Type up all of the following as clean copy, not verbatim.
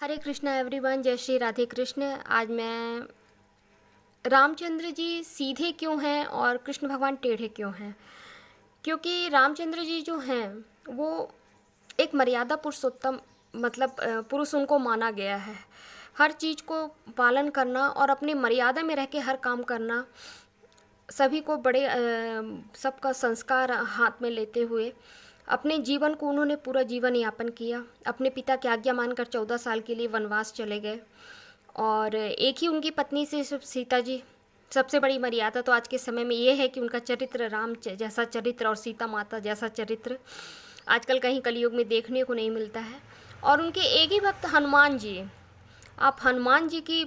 हरे Krishna everyone, जय श्री राधे कृष्ण। आज मैं रामचंद्र जी सीधे क्यों हैं और कृष्ण भगवान टेढ़े क्यों हैं। क्योंकि रामचंद्र जी जो हैं वो एक मर्यादा पुरुषोत्तम पुरुष उनको माना गया है। हर चीज़ को पालन करना और अपनी मर्यादा में रह के हर काम करना, सभी को सबका संस्कार हाथ में लेते हुए अपने जीवन को उन्होंने पूरा जीवन यापन किया। अपने पिता की आज्ञा मानकर 14 साल के लिए वनवास चले गए और एक ही उनकी पत्नी से सीता जी। सबसे बड़ी मर्यादा तो आज के समय में ये है कि उनका चरित्र राम जैसा चरित्र और सीता माता जैसा चरित्र आजकल कहीं कलयुग में देखने को नहीं मिलता है। और उनके एक ही भक्त हनुमान जी। आप हनुमान जी की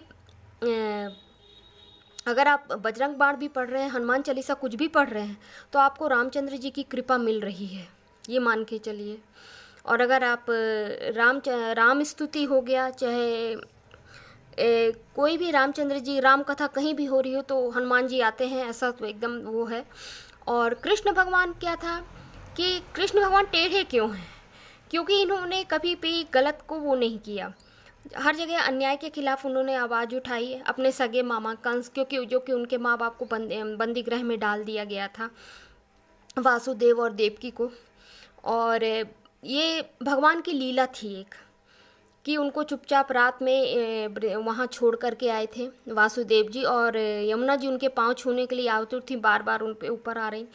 अगर आप बजरंग बाण भी पढ़ रहे हैं, हनुमान चालीसा कुछ भी पढ़ रहे हैं, तो आपको रामचंद्र जी की कृपा मिल रही है, ये मान के चलिए। और अगर आप राम स्तुति हो गया, चाहे कोई भी रामचंद्र जी राम कथा कहीं भी हो रही हो तो हनुमान जी आते हैं, ऐसा तो एकदम वो है। और कृष्ण भगवान क्या था कि कृष्ण भगवान टेढ़े क्यों हैं, क्योंकि इन्होंने कभी भी गलत को वो नहीं किया। हर जगह अन्याय के खिलाफ उन्होंने आवाज़ उठाई। अपने सगे मामा कंस, क्योंकि जो कि उनके माँ बाप को बंदी गृह में डाल दिया गया था, वासुदेव और देवकी को। और ये भगवान की लीला थी एक, कि उनको चुपचाप रात में वहाँ छोड़ करके आए थे वासुदेव जी, और यमुना जी उनके पाँव छूने के लिए आतुर थी, बार बार उन पे ऊपर आ रही।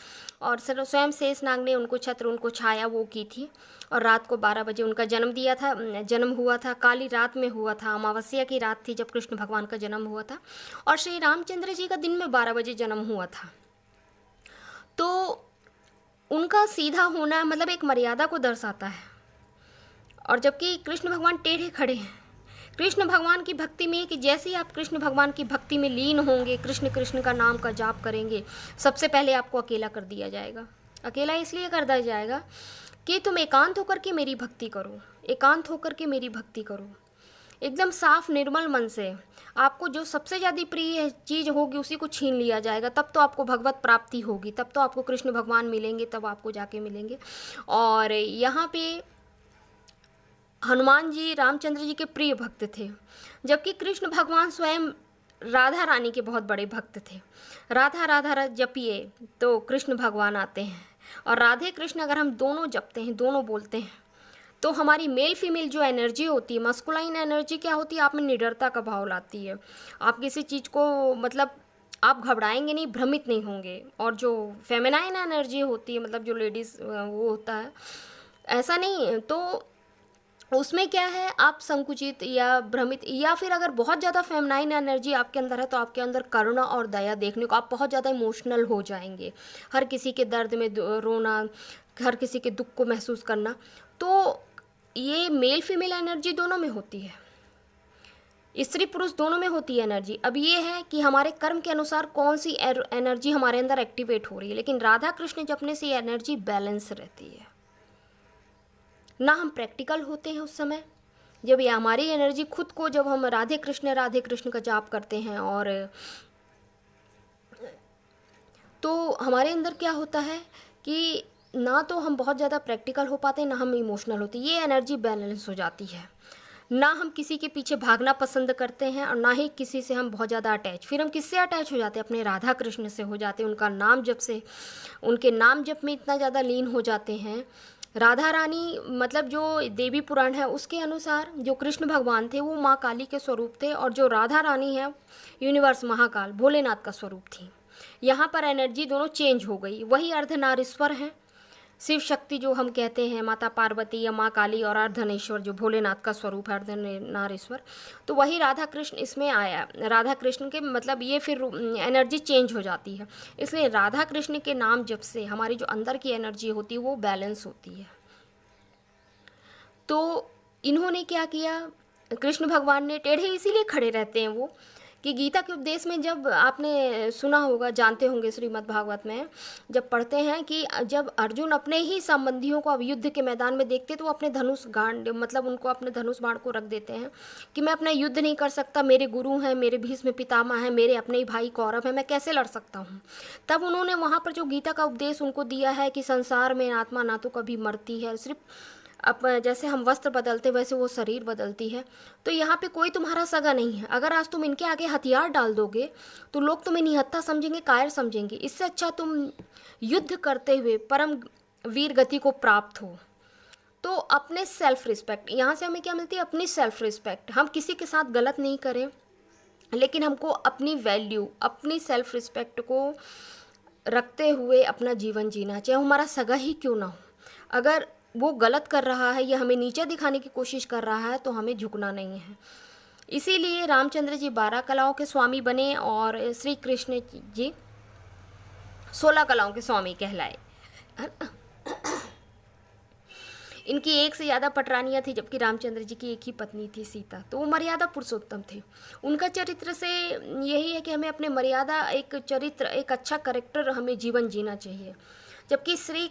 और स्वयं शेषनाग ने उनको छत्र, उनको छाया वो की थी। और रात को 12 बजे उनका जन्म हुआ था। काली रात में हुआ था, अमावस्या की रात थी जब कृष्ण भगवान का जन्म हुआ था। और श्री रामचंद्र जी का दिन में 12 बजे जन्म हुआ था। तो उनका सीधा होना मतलब एक मर्यादा को दर्शाता है। और जबकि कृष्ण भगवान टेढ़े खड़े हैं। कृष्ण भगवान की भक्ति में कि जैसे ही आप कृष्ण भगवान की भक्ति में लीन होंगे, कृष्ण कृष्ण का नाम का जाप करेंगे, सबसे पहले आपको अकेला कर दिया जाएगा। अकेला इसलिए कर दिया जाएगा कि तुम एकांत होकर के मेरी भक्ति करो, एकांत होकर के मेरी भक्ति करो, एकदम साफ निर्मल मन से। आपको जो सबसे ज़्यादा प्रिय चीज़ होगी उसी को छीन लिया जाएगा, तब तो आपको भगवत प्राप्ति होगी, तब तो आपको कृष्ण भगवान मिलेंगे, तब आपको जाके मिलेंगे। और यहाँ पे हनुमान जी रामचंद्र जी के प्रिय भक्त थे, जबकि कृष्ण भगवान स्वयं राधा रानी के बहुत बड़े भक्त थे। राधा राधा जपिए तो कृष्ण भगवान आते हैं। और राधे कृष्ण अगर हम दोनों जपते हैं, दोनों बोलते हैं, तो हमारी मेल फीमेल जो एनर्जी होती है, मस्कुलाइन एनर्जी क्या होती है, आप में निडरता का भाव लाती है। आप किसी चीज़ को आप घबराएंगे नहीं, भ्रमित नहीं होंगे। और जो फेमिनाइन एनर्जी होती है, मतलब जो लेडीज़ वो होता है, ऐसा नहीं। तो उसमें क्या है, आप संकुचित या भ्रमित, या फिर अगर बहुत ज़्यादा फेमिनाइन एनर्जी आपके अंदर है तो आपके अंदर करुणा और दया देखने को, आप बहुत ज़्यादा इमोशनल हो जाएंगे। हर किसी के दर्द में रोना, हर किसी के दुख को महसूस करना। तो ये मेल फीमेल एनर्जी दोनों में होती है, स्त्री पुरुष दोनों में होती है एनर्जी। अब ये है कि हमारे कर्म के अनुसार कौन सी एनर्जी हमारे अंदर एक्टिवेट हो रही है। लेकिन राधा कृष्ण जपने से ये एनर्जी बैलेंस रहती है। ना हम प्रैक्टिकल होते हैं उस समय, जब ये हमारी एनर्जी खुद को, जब हम राधे कृष्ण का जाप करते हैं, और तो हमारे अंदर क्या होता है कि ना तो हम बहुत ज़्यादा प्रैक्टिकल हो पाते हैं, ना हम इमोशनल होते, ये एनर्जी बैलेंस हो जाती है। ना हम किसी के पीछे भागना पसंद करते हैं, और ना ही किसी से हम बहुत ज़्यादा अटैच। फिर हम किससे अटैच हो जाते हैं, अपने राधा कृष्ण से हो जाते हैं। उनका नाम जप से, उनके नाम जप में इतना ज़्यादा लीन हो जाते हैं। राधा रानी मतलब जो देवी पुराण है उसके अनुसार जो कृष्ण भगवान थे वो माँ काली के स्वरूप थे, और जो राधा रानी है यूनिवर्स महाकाल भोलेनाथ का स्वरूप थी। यहाँ पर एनर्जी दोनों चेंज हो गई। वही अर्धनारीश्वर हैं, शिव शक्ति जो हम कहते हैं, माता पार्वती या माँ काली, और अर्धनेश्वर जो भोलेनाथ का स्वरूप है, अर्धनारीश्वर। तो वही राधा कृष्ण इसमें आया। राधा कृष्ण के मतलब ये फिर एनर्जी चेंज हो जाती है। इसलिए राधा कृष्ण के नाम जप से हमारी जो अंदर की एनर्जी होती है वो बैलेंस होती है। तो इन्होंने क्या किया, कृष्ण भगवान ने टेढ़े इसीलिए खड़े रहते हैं वो, कि गीता के उपदेश में जब आपने सुना होगा, जानते होंगे, श्रीमद् भागवत में जब पढ़ते हैं कि जब अर्जुन अपने ही संबंधियों को अब युद्ध के मैदान में देखते तो अपने धनुष गांड उनको अपने धनुष बाण को रख देते हैं कि मैं अपना युद्ध नहीं कर सकता, मेरे गुरु हैं, मेरे भीष्म पितामह हैं, मेरे अपने ही भाई कौरव हैं, मैं कैसे लड़ सकता हूँ। तब उन्होंने वहाँ पर जो गीता का उपदेश उनको दिया है कि संसार में आत्मा ना तो कभी मरती है, सिर्फ अब जैसे हम वस्त्र बदलते वैसे वो शरीर बदलती है। तो यहाँ पे कोई तुम्हारा सगा नहीं है। अगर आज तुम इनके आगे हथियार डाल दोगे तो लोग तुम्हें निहत्था समझेंगे, कायर समझेंगे। इससे अच्छा तुम युद्ध करते हुए परम वीर गति को प्राप्त हो। तो अपने सेल्फ रिस्पेक्ट, यहाँ से हमें क्या मिलती है? अपनी सेल्फ रिस्पेक्ट। हम किसी के साथ गलत नहीं करें, लेकिन हमको अपनी वैल्यू, अपनी सेल्फ रिस्पेक्ट को रखते हुए अपना जीवन जीना, चाहे हमारा सगा ही क्यों ना हो। अगर वो गलत कर रहा है या हमें नीचा दिखाने की कोशिश कर रहा है तो हमें झुकना नहीं है। इसीलिए रामचंद्र जी 12 कलाओं के स्वामी बने और श्री कृष्ण जी 16 कलाओं के स्वामी कहलाए। इनकी एक से ज़्यादा पटरानियाँ थी, जबकि रामचंद्र जी की एक ही पत्नी थी, सीता। तो वो मर्यादा पुरुषोत्तम थे। उनका चरित्र से यही है कि हमें अपने मर्यादा, एक चरित्र, एक अच्छा करेक्टर हमें जीवन जीना चाहिए। जबकि श्री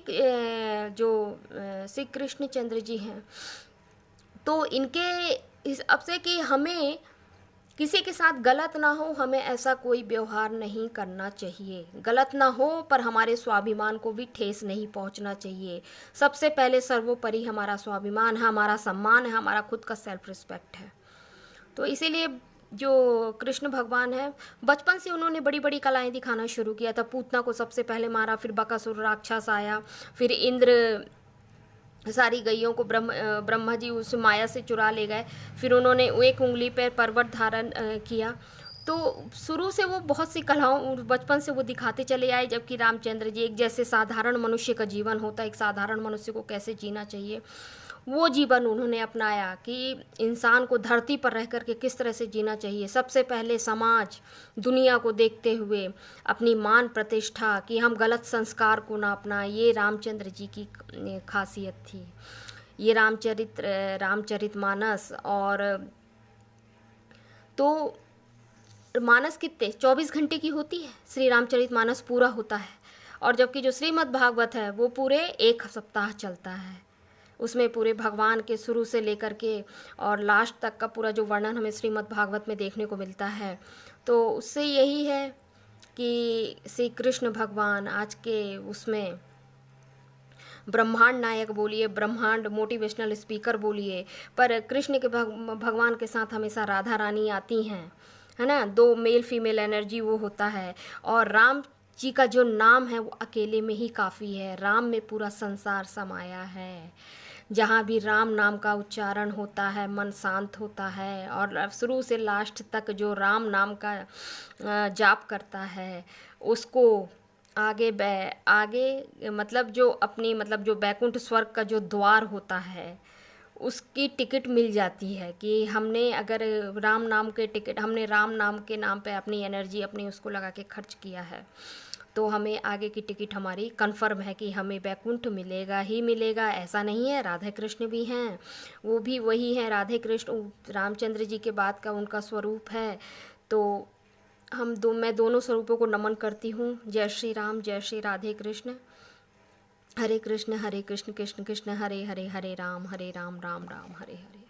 कृष्ण चंद्र जी हैं, तो इनके हिसाब से कि हमें किसी के साथ गलत ना हो, हमें ऐसा कोई व्यवहार नहीं करना चाहिए। गलत ना हो पर हमारे स्वाभिमान को भी ठेस नहीं पहुंचना चाहिए। सबसे पहले सर्वोपरि हमारा स्वाभिमान है, हमारा सम्मान है, हमारा खुद का सेल्फ रिस्पेक्ट है। तो इसीलिए जो कृष्ण भगवान है, बचपन से उन्होंने बड़ी बड़ी कलाएं दिखाना शुरू किया था। पूतना को सबसे पहले मारा, फिर बकासुर राक्षस आया, फिर इंद्र सारी गैयों को ब्रह्मा जी उस माया से चुरा ले गए, फिर उन्होंने एक उंगली पर पर्वत धारण किया। तो शुरू से वो बहुत सी कलाओं बचपन से वो दिखाते चले आए। जबकि रामचंद्र जी एक जैसे साधारण मनुष्य का जीवन होता है, एक साधारण मनुष्य को कैसे जीना चाहिए, वो जीवन उन्होंने अपनाया कि इंसान को धरती पर रह कर के किस तरह से जीना चाहिए। सबसे पहले समाज दुनिया को देखते हुए अपनी मान प्रतिष्ठा, कि हम गलत संस्कार को ना अपनाएं, ये रामचंद्र जी की खासियत थी। ये रामचरितमानस। और तो मानस कितने 24 घंटे की होती है, श्री रामचरितमानस पूरा होता है। और जबकि जो श्रीमद् भागवत है वो पूरे 1 सप्ताह चलता है। उसमें पूरे भगवान के शुरू से लेकर के और लास्ट तक का पूरा जो वर्णन हमें श्रीमद् भागवत में देखने को मिलता है। तो उससे यही है कि श्री कृष्ण भगवान आज के उसमें ब्रह्मांड नायक बोलिए, ब्रह्मांड मोटिवेशनल स्पीकर बोलिए, पर कृष्ण के भगवान के साथ हमेशा राधा रानी आती हैं, है ना। 2 मेल फीमेल एनर्जी वो होता है। और राम जी का जो नाम है वो अकेले में ही काफ़ी है। राम में पूरा संसार समाया है। जहाँ भी राम नाम का उच्चारण होता है मन शांत होता है। और शुरू से लास्ट तक जो राम नाम का जाप करता है उसको आगे मतलब जो अपनी मतलब जो बैकुंठ स्वर्ग का जो द्वार होता है उसकी टिकट मिल जाती है। कि हमने अगर राम नाम के टिकट, हमने राम नाम के नाम पे अपनी एनर्जी अपनी उसको लगा के खर्च किया है, तो हमें आगे की टिकट हमारी कंफर्म है कि हमें बैकुंठ मिलेगा ही मिलेगा। ऐसा नहीं है, राधे कृष्ण भी हैं, वो भी वही हैं। राधे कृष्ण रामचंद्र जी के बाद का उनका स्वरूप है। तो मैं दोनों स्वरूपों को नमन करती हूँ। जय श्री राम, जय श्री राधे कृष्ण। हरे कृष्ण कृष्ण कृष्ण हरे हरे, हरे राम राम राम हरे हरे।